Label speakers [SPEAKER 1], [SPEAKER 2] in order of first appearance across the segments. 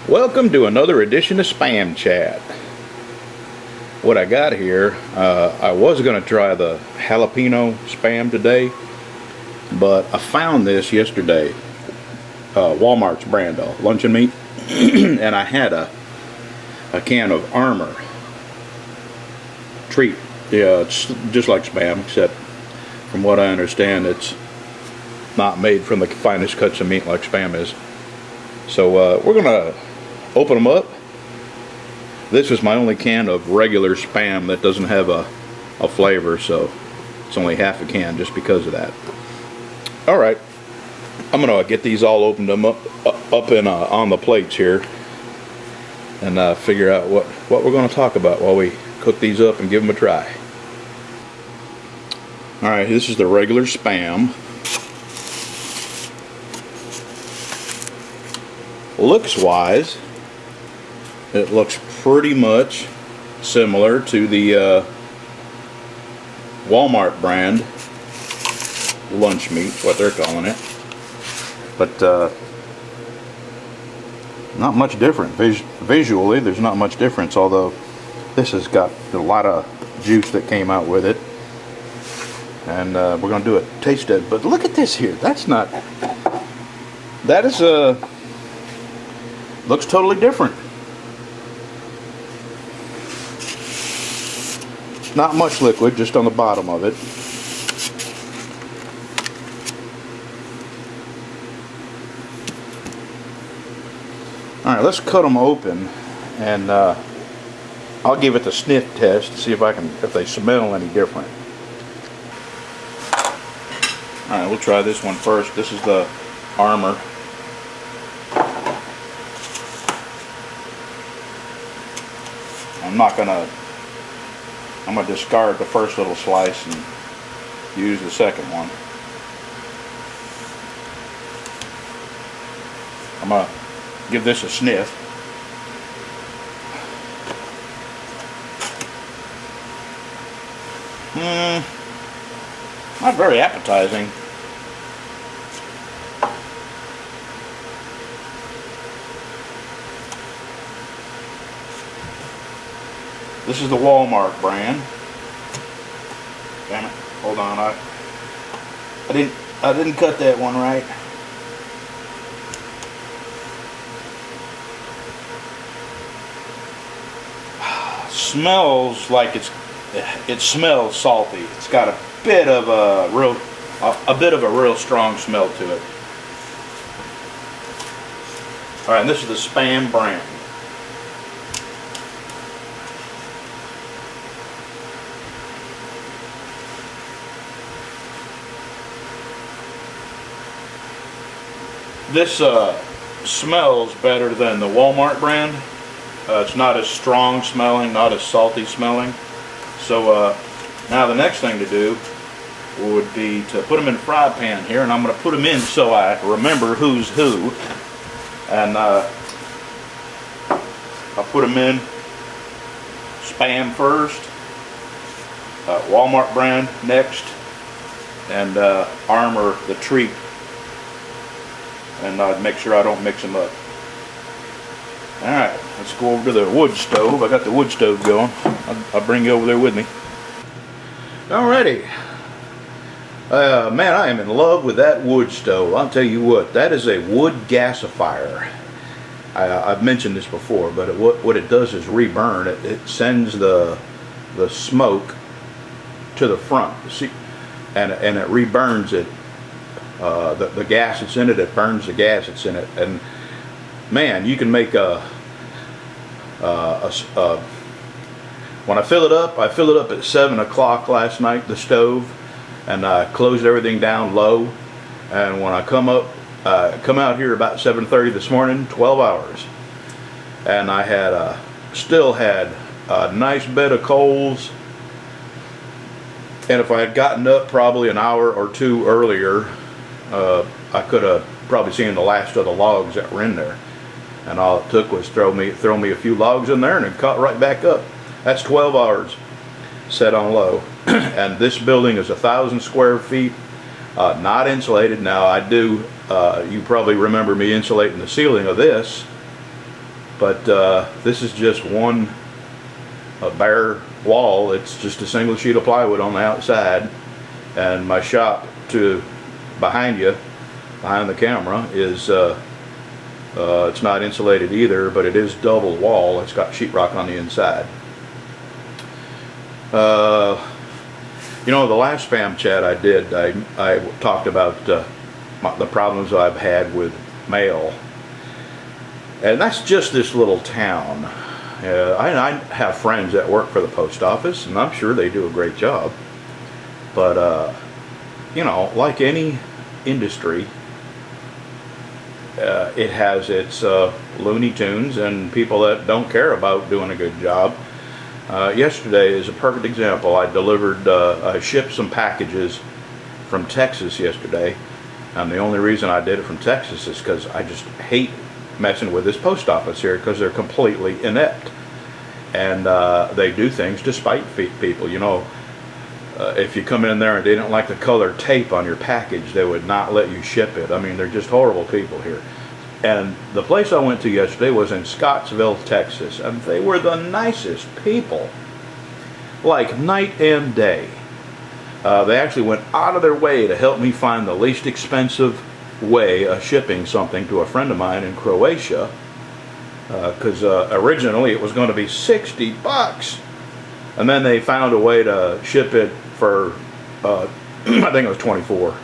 [SPEAKER 1] Welcome to another edition of Spam Chat. What I got here, I was going to try the jalapeno spam today, but I found this yesterday, Walmart's brand of Luncheon meat, and I had a can of Armor treat. Yeah, it's just like spam, except from what I understand, it's not made from the finest cuts of meat like spam is. So we're going to open them up. This is my only can of regular spam that doesn't have a flavor, so it's only half a can just because of that. Alright, I'm going to get these all opened them up in on the plates here and figure out what we're going to talk about while we cook these up and give them a try. Alright, this is the regular spam. Looks wise, it looks pretty much similar to the Walmart brand lunch meat, what they're calling it, but not much different. Visually there's not much difference, although this has got a lot of juice that came out with it, and we're going to do a taste test. But look at this here, that is looks totally different. Not much liquid, just on the bottom of it. Alright, let's cut them open, and I'll give it the sniff test to see if they smell any different. Alright, we'll try this one first. This is the Armor. I'm gonna discard the first little slice and use the second one. I'm gonna give this a sniff. Not very appetizing. This is the Walmart brand. Damn it! Hold on, I didn't cut that one right. Smells like it smells salty. It's got a bit of a real strong smell to it. All right, and this is the Spam brand. This smells better than the Walmart brand. It's not as strong smelling, not as salty smelling. So now the next thing to do would be to put them in a fry pan here, and I'm going to put them in so I remember who's who. And I'll put them in Spam first, Walmart brand next, and Armor the treat. And I'd make sure I don't mix them up. Alright, let's go over to the wood stove. I got the wood stove going. I'll bring you over there with me. Alrighty. Man, I am in love with that wood stove. I'll tell you what, that is a wood gasifier. I've mentioned this before, but what it does is reburn. It sends the smoke to the front. See, and it reburns it. The gas that's in it, it burns the gas that's in it, and man, you can make when I fill it up at 7 o'clock last night, the stove, and I closed everything down low, and when I come out here about 7:30 this morning, 12 hours, and I had still had a nice bed of coals, and if I had gotten up probably an hour or two earlier, I could have probably seen the last of the logs that were in there, and all it took was throw me a few logs in there, and it caught right back up. That's 12 hours set on low. And this building is 1,000 square feet, not insulated. Now I do, you probably remember me insulating the ceiling of this But this is just a bare wall. It's just a single sheet of plywood on the outside, and my shop to behind the camera is it's not insulated either, but it is double wall. It's got sheetrock on the inside. You know, the last spam chat I did, I talked about the problems I've had with mail, and that's just this little town. I have friends that work for the post office, and I'm sure they do a great job. But you know, like any industry, it has its Looney Tunes and people that don't care about doing a good job. Yesterday is a perfect example. I shipped some packages from Texas yesterday, and the only reason I did it from Texas is because I just hate messing with this post office here, because they're completely inept, and they do things to spite people. You know, if you come in there and they didn't like the color tape on your package, they would not let you ship it. I mean, they're just horrible people here. And the place I went to yesterday was in Scottsville, Texas, and they were the nicest people, like night and day. They actually went out of their way to help me find the least expensive way of shipping something to a friend of mine in Croatia, because originally it was going to be $60, and then they found a way to ship it for I think it was 24,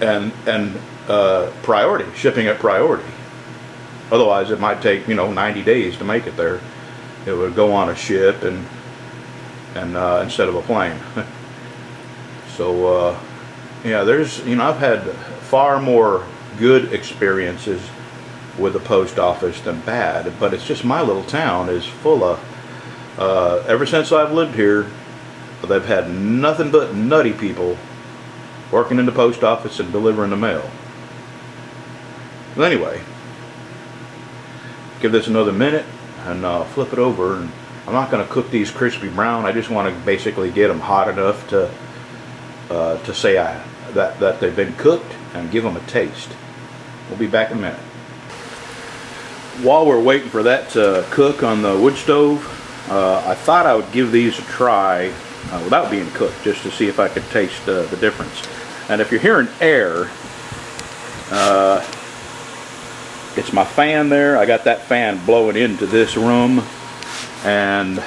[SPEAKER 1] and priority, shipping at priority. Otherwise it might take, you know, 90 days to make it there. It would go on a ship and instead of a plane. So yeah, there's, you know, I've had far more good experiences with the post office than bad, but it's just my little town is full of ever since I've lived here, they've had nothing but nutty people working in the post office and delivering the mail. But anyway, give this another minute and flip it over. And I'm not going to cook these crispy brown. I just want to basically get them hot enough to say that they've been cooked, and give them a taste. We'll be back in a minute. While we're waiting for that to cook on the wood stove, I thought I would give these a try without being cooked, just to see if I could taste the difference. And if you're hearing air, it's my fan there. I got that fan blowing into this room, and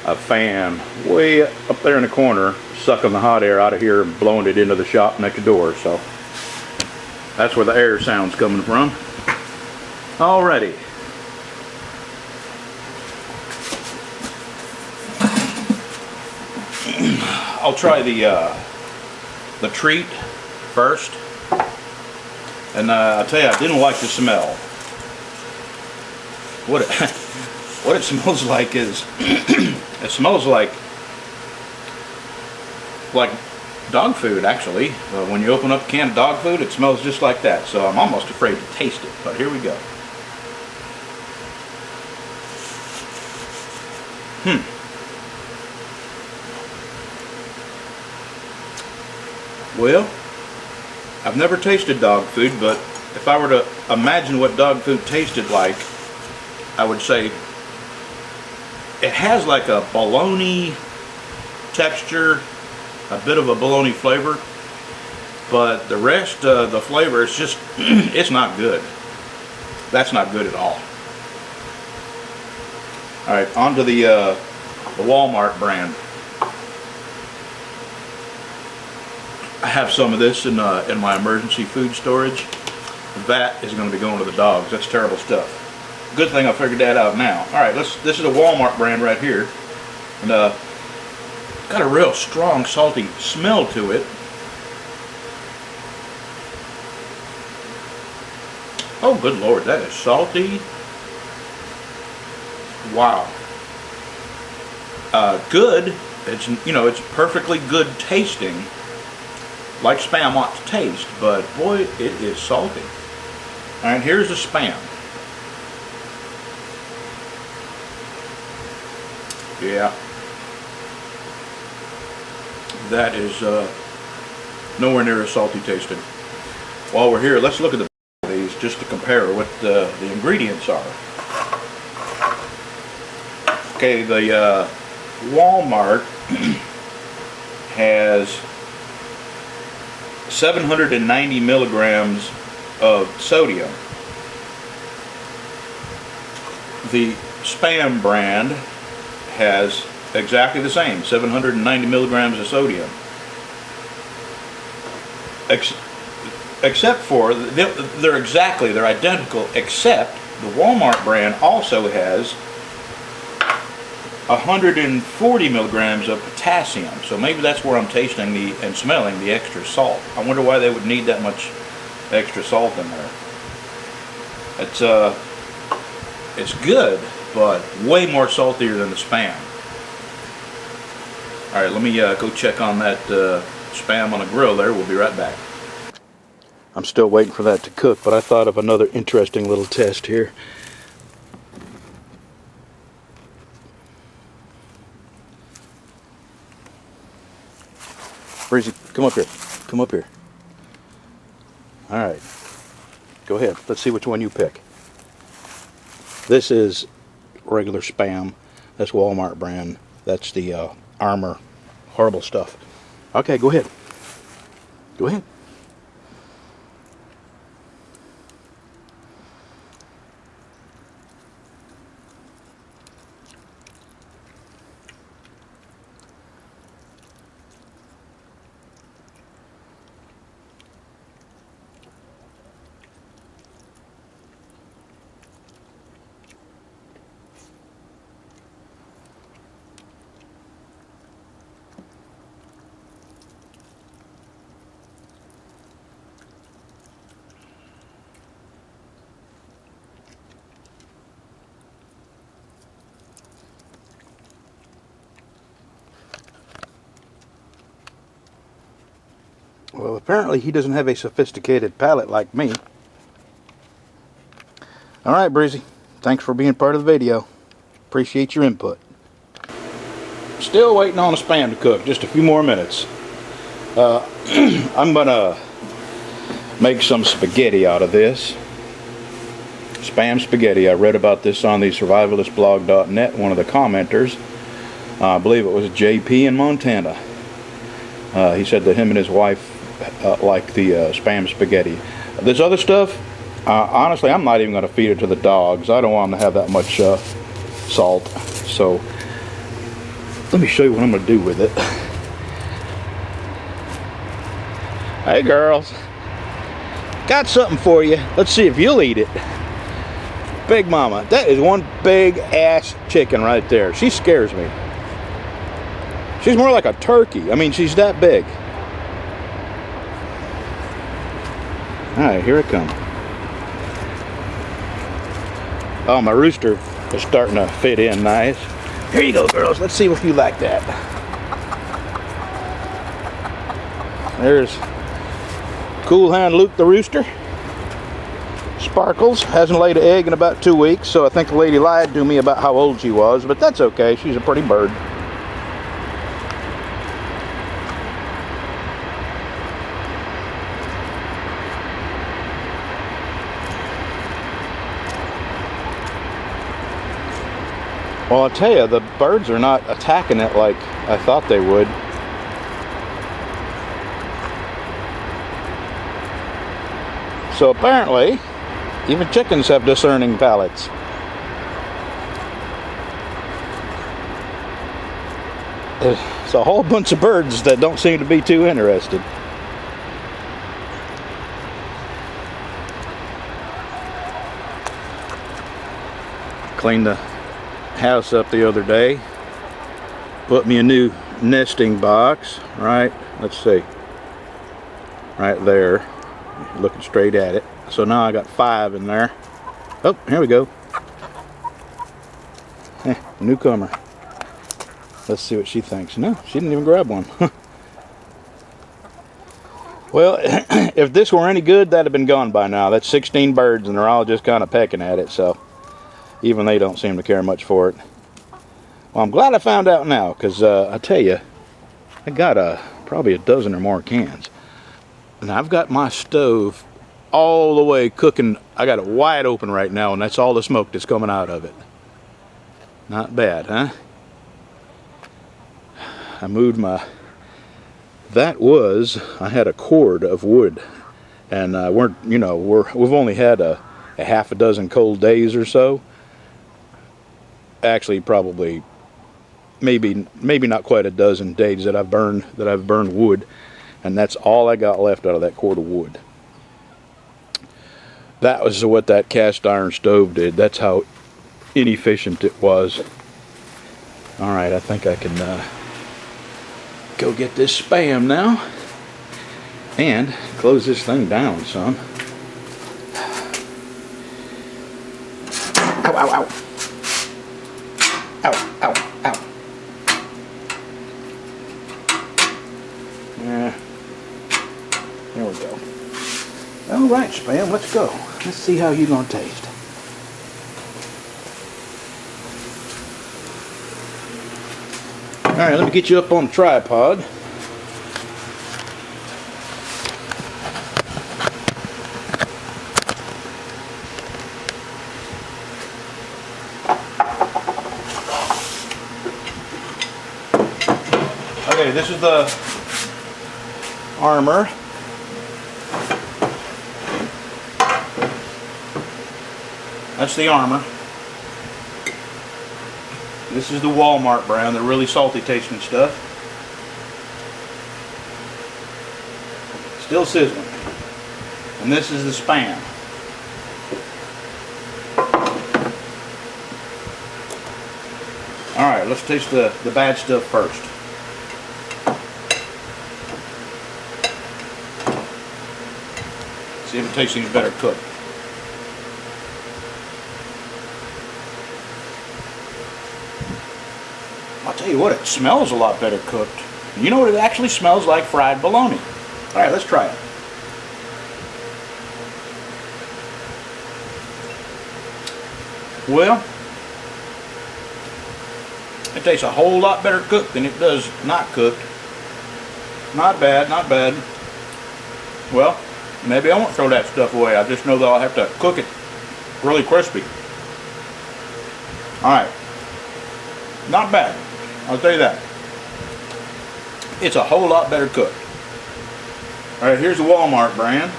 [SPEAKER 1] a fan way up there in the corner sucking the hot air out of here and blowing it into the shop next door. So that's where the air sound's coming from. Alrighty. I'll try the treat first, and I'll tell you, I didn't like the smell. What it smells like is it smells like dog food, actually. When you open up a can of dog food, it smells just like that. So I'm almost afraid to taste it, but here we go. Well, I've never tasted dog food, but if I were to imagine what dog food tasted like, I would say it has like a bologna texture, a bit of a bologna flavor, but the rest of the flavor is just, it's not good. That's not good at all. Alright, on to the Walmart brand. I have some of this in my emergency food storage. That is going to be going to the dogs. That's terrible stuff. Good thing I figured that out now. Alright, this is a Walmart brand right here. And got a real strong salty smell to it. Oh good lord, that is salty. Wow. Good. It's, you know, it's perfectly good tasting, like Spam ought to taste, but boy, it is salty. Alright, here's the Spam. Yeah. That is nowhere near as salty tasting. While we're here, let's look at the these just to compare what the ingredients are. Okay, the Walmart has 790 milligrams of sodium. The Spam brand has exactly the same, 790 milligrams of sodium. Except for, they're identical, except the Walmart brand also has 140 milligrams of potassium. So maybe that's where I'm tasting and smelling the extra salt. I wonder why they would need that much extra salt in there. It's good, but way more saltier than the Spam. Alright, let me go check on that Spam on the grill there. We'll be right back. I'm still waiting for that to cook, but I thought of another interesting little test here. Breezy, come up here. Come up here. Alright. Go ahead. Let's see which one you pick. This is regular Spam. That's Walmart brand. That's the Armor. Horrible stuff. Okay, go ahead. Go ahead. Well, apparently he doesn't have a sophisticated palate like me. Alright, Breezy. Thanks for being part of the video. Appreciate your input. Still waiting on the Spam to cook. Just a few more minutes. I'm gonna make some spaghetti out of this. Spam spaghetti. I read about this on the survivalistblog.net. One of the commenters, I believe it was JP in Montana. He said that him and his wife like the Spam spaghetti. This other stuff, honestly, I'm not even going to feed it to the dogs. I don't want them to have that much salt. So let me show you what I'm going to do with it. Hey girls, got something for you. Let's see if you'll eat it. Big Mama, that is one big ass chicken right there. She scares me. She's more like a turkey. I mean, she's that big. Alright, here it comes. Oh, my rooster is starting to fit in nice. Here you go, girls. Let's see if you like that. There's Cool Hand Luke the rooster. Sparkles hasn't laid an egg in about 2 weeks, so I think the lady lied to me about how old she was, but that's okay. She's a pretty bird. Well, I'll tell you, the birds are not attacking it like I thought they would. So apparently, even chickens have discerning palates. There's a whole bunch of birds that don't seem to be too interested. Cleaned the house up the other day, put me a new nesting box. Right, let's see, right there, looking straight at it. So now I got 5 in there. Oh, here we go. Newcomer. Let's see what she thinks. No, she didn't even grab one. Well, if this were any good, that'd have been gone by now. That's 16 birds and they're all just kind of pecking at it, so even they don't seem to care much for it. Well, I'm glad I found out now, because I tell you, I got probably a dozen or more cans. And I've got my stove all the way cooking. I got it wide open right now, and that's all the smoke that's coming out of it. Not bad, huh? I moved my... I had a cord of wood, and we've only had a half a dozen cold days or so. Actually, probably, maybe not quite a dozen days that I've burned wood, and that's all I got left out of that cord of wood. That was what that cast iron stove did. That's how inefficient it was. All right, I think I can go get this Spam now and close this thing down some. Ow, ow, ow. Ow, ow, ow. Yeah. There we go. All right, Spam, let's go. Let's see how you're gonna taste. All right, let me get you up on the tripod. Okay, this is the armor. That's the armor. This is the Walmart brand, the really salty tasting stuff. Still sizzling. And this is the Spam. Alright, let's taste the bad stuff first. See if it tastes any better cooked. I'll tell you what, it smells a lot better cooked. You know what, it actually smells like fried bologna. Alright, let's try it. Well, it tastes a whole lot better cooked than it does not cooked. Not bad, not bad. Well, maybe I won't throw that stuff away. I just know that I'll have to cook it really crispy. Alright. Not bad. I'll tell you that. It's a whole lot better cooked. Alright, here's the Walmart brand.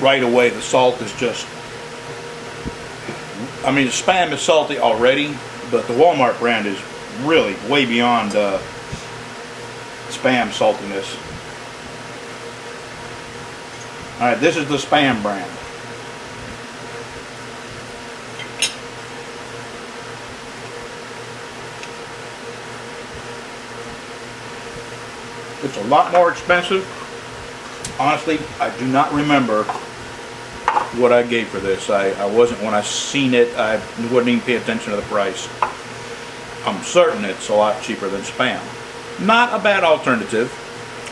[SPEAKER 1] Right away, the salt is just... I mean, the Spam is salty already, but the Walmart brand is really way beyond Spam saltiness. Alright, this is the Spam brand. It's a lot more expensive. Honestly, I do not remember what I gave for this. I wasn't, when I seen it, I wouldn't even pay attention to the price. I'm certain it's a lot cheaper than Spam. Not a bad alternative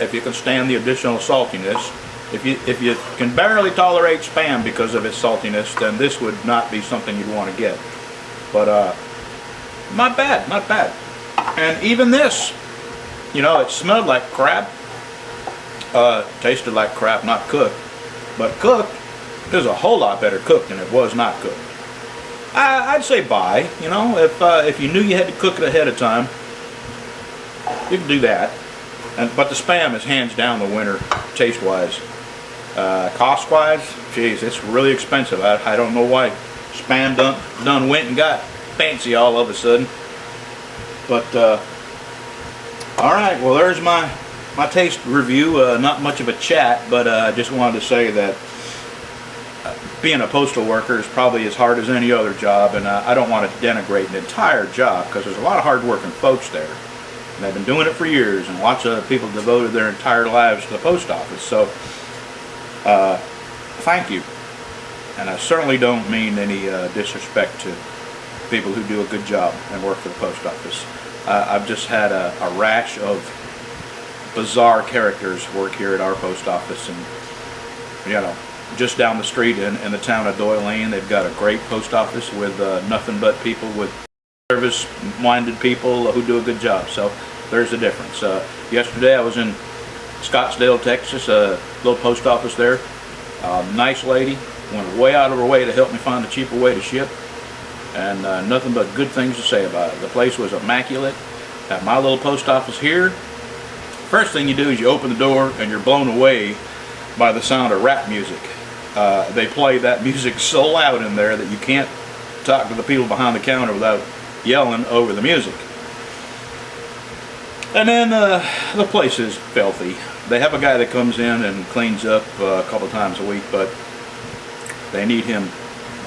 [SPEAKER 1] if you can stand the additional saltiness. If you can barely tolerate Spam because of its saltiness, then this would not be something you'd want to get. But not bad, not bad. And even this, you know, it smelled like crap. Tasted like crap, not cooked. But cooked is a whole lot better cooked than it was not cooked. I'd say buy. You know, if you knew you had to cook it ahead of time, you can do that. But the Spam is hands down the winner, taste-wise. Cost-wise, geez, it's really expensive. I don't know why Spam done went and got fancy all of a sudden. But all right, well, there's my taste review. Not much of a chat, but I just wanted to say that being a postal worker is probably as hard as any other job, and I don't want to denigrate an entire job, because there's a lot of hard-working folks there. And they've been doing it for years, and lots of people devoted their entire lives to the post office. So, thank you. And I certainly don't mean any disrespect to people who do a good job and work for the post office. I've just had a rash of bizarre characters work here at our post office, and you know, just down the street in the town of Doylean. They've got a great post office with nothing but people with service-minded people who do a good job. So there's the difference. Yesterday I was in Scottsdale, Texas, a little post office there. Nice lady, went way out of her way to help me find a cheaper way to ship, and nothing but good things to say about it. The place was immaculate. At my little post office here, first thing you do is you open the door and you're blown away by the sound of rap music. They play that music so loud in there that you can't talk to the people behind the counter without yelling over the music. And then the place is filthy. They have a guy that comes in and cleans up a couple times a week, but they need him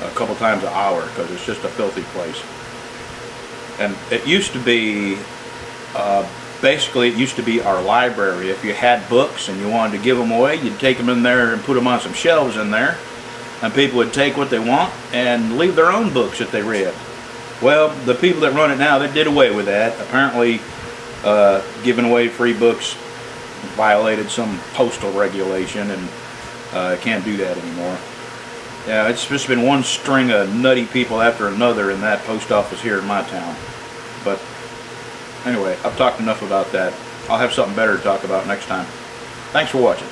[SPEAKER 1] a couple times an hour because it's just a filthy place. And it used to be, basically it used to be our library. If you had books and you wanted to give them away, you'd take them in there and put them on some shelves in there, and people would take what they want and leave their own books that they read. Well, the people that run it now, they did away with that. Apparently giving away free books violated some postal regulation, and can't do that anymore. Yeah, it's just been one string of nutty people after another in that post office here in my town. But anyway, I've talked enough about that. I'll have something better to talk about next time. Thanks for watching.